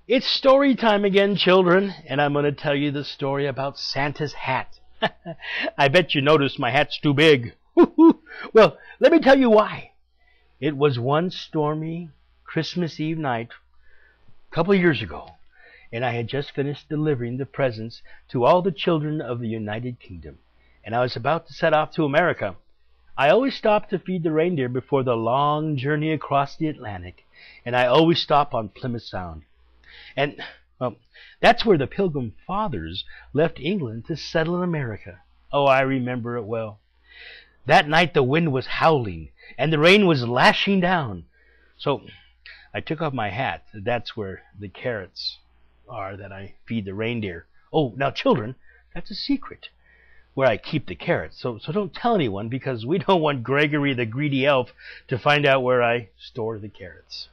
It's story time again, children, and I'm going to tell you the story about Santa's hat. I bet you noticed my hat's too big. Well, let me tell you why. It was one stormy Christmas Eve night a couple of years ago, and I had just finished delivering the presents to all the children of the United Kingdom, and I was about to set off to America. I always stop to feed the reindeer before the long journey across the Atlantic, and I always stop on Plymouth Sound. And, well, that's where the Pilgrim Fathers left England to settle in America. Oh, I remember it well. That night the wind was howling, and the rain was lashing down. So I took off my hat. That's where the carrots are that I feed the reindeer. Oh, now, children, that's a secret, where I keep the carrots. So don't tell anyone, because we don't want Gregory the greedy elf to find out where I store the carrots.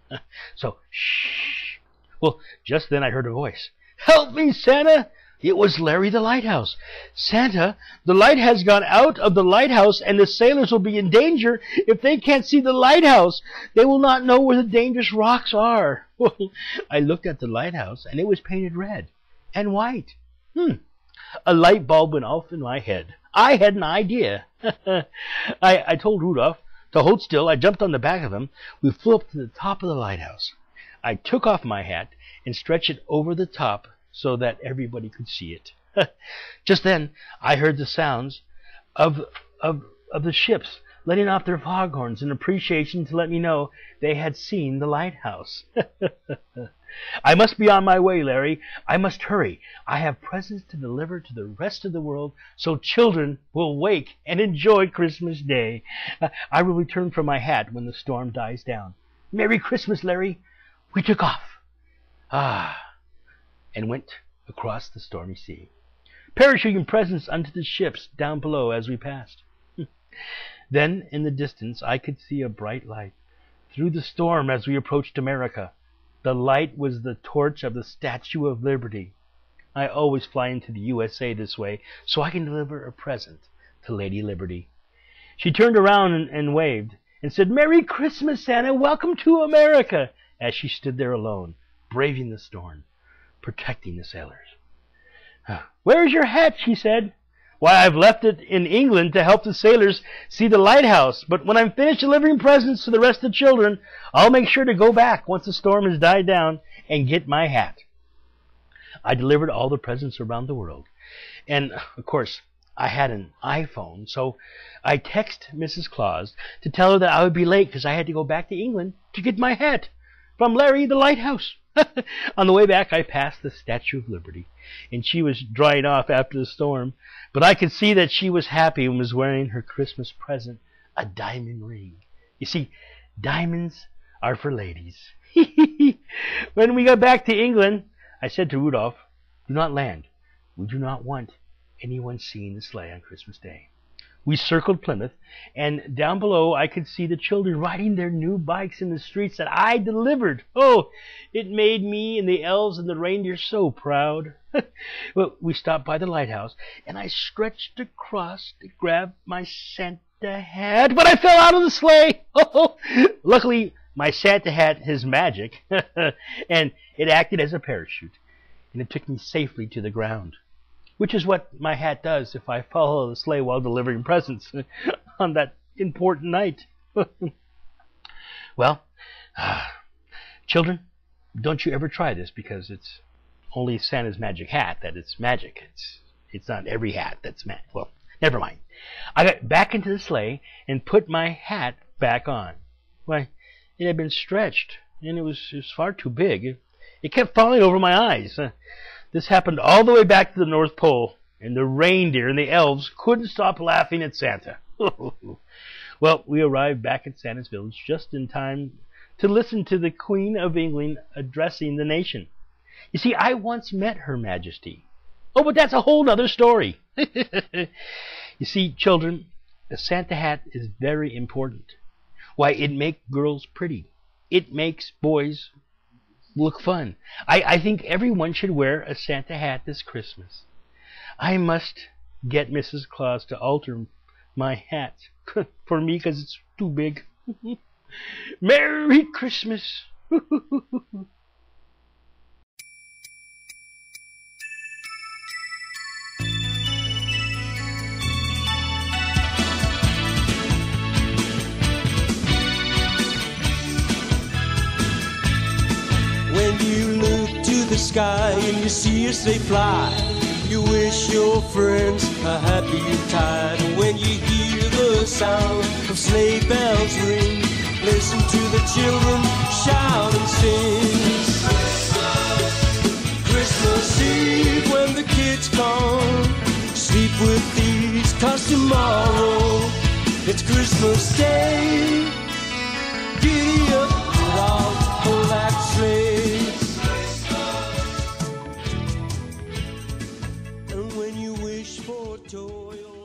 So, shh. Well, just then I heard a voice. "Help me, Santa!" It was Larry the Lighthouse. "Santa, the light has gone out of the lighthouse, and the sailors will be in danger if they can't see the lighthouse. They will not know where the dangerous rocks are." Well, I looked at the lighthouse, and it was painted red and white. A light bulb went off in my head. I had an idea. I told Rudolph to hold still. I jumped on the back of him. We flew up to the top of the lighthouse. I took off my hat and stretched it over the top so that everybody could see it. Just then, I heard the sounds of the ships letting off their foghorns in appreciation to let me know they had seen the lighthouse. "I must be on my way, Larry. I must hurry. I have presents to deliver to the rest of the world, so children will wake and enjoy Christmas Day. I will return for my hat when the storm dies down. Merry Christmas, Larry." We took off. And went across the stormy sea, parachuting presents unto the ships down below as we passed. Then, in the distance, I could see a bright light through the storm as we approached America. The light was the torch of the Statue of Liberty. I always fly into the USA this way, so I can deliver a present to Lady Liberty. She turned around and waved, and said, "Merry Christmas, Santa! Welcome to America!" as she stood there alone, braving the storm, protecting the sailors. "Where's your hat?" she said. "Why, I've left it in England to help the sailors see the lighthouse, but when I'm finished delivering presents to the rest of the children, I'll make sure to go back once the storm has died down and get my hat." I delivered all the presents around the world, and, of course, I had an iPhone, so I texted Mrs. Claus to tell her that I would be late because I had to go back to England to get my hat from Larry the Lighthouse. On the way back, I passed the Statue of Liberty, and she was drying off after the storm, but I could see that she was happy and was wearing her Christmas present, a diamond ring. You see, diamonds are for ladies. When we got back to England, I said to Rudolph, "Do not land. We do not want anyone seeing the sleigh on Christmas Day." We circled Plymouth, and down below I could see the children riding their new bikes in the streets that I delivered. Oh, it made me and the elves and the reindeer so proud. Well, we stopped by the lighthouse, and I stretched across to grab my Santa hat, but I fell out of the sleigh. Oh, luckily, my Santa hat is magic, and it acted as a parachute, and it took me safely to the ground, which is what my hat does if I follow the sleigh while delivering presents on that important night. Well, children, don't you ever try this, because it's only Santa's magic hat that it's magic. It's not every hat that's magic. Well, never mind. I got back into the sleigh and put my hat back on. Why, it had been stretched, and it was far too big. It kept falling over my eyes. This happened all the way back to the North Pole, and the reindeer and the elves couldn't stop laughing at Santa. Well, we arrived back at Santa's village just in time to listen to the Queen of England addressing the nation. You see, I once met Her Majesty. Oh, but that's a whole other story. You see, children, a Santa hat is very important. Why, it makes girls pretty. It makes boys look fun. I think everyone should wear a Santa hat this Christmas. I must get Mrs. Claus to alter my hat for me because it's too big. Merry Christmas! sky and you see as they fly. You wish your friends a happy tide. And when you hear the sound of sleigh bells ring, listen to the children shout and sing. Christmas Eve when the kids come, sleep with these, 'cause tomorrow it's Christmas Day. Giddy up, get out, pull that sleigh. And when you wish for toil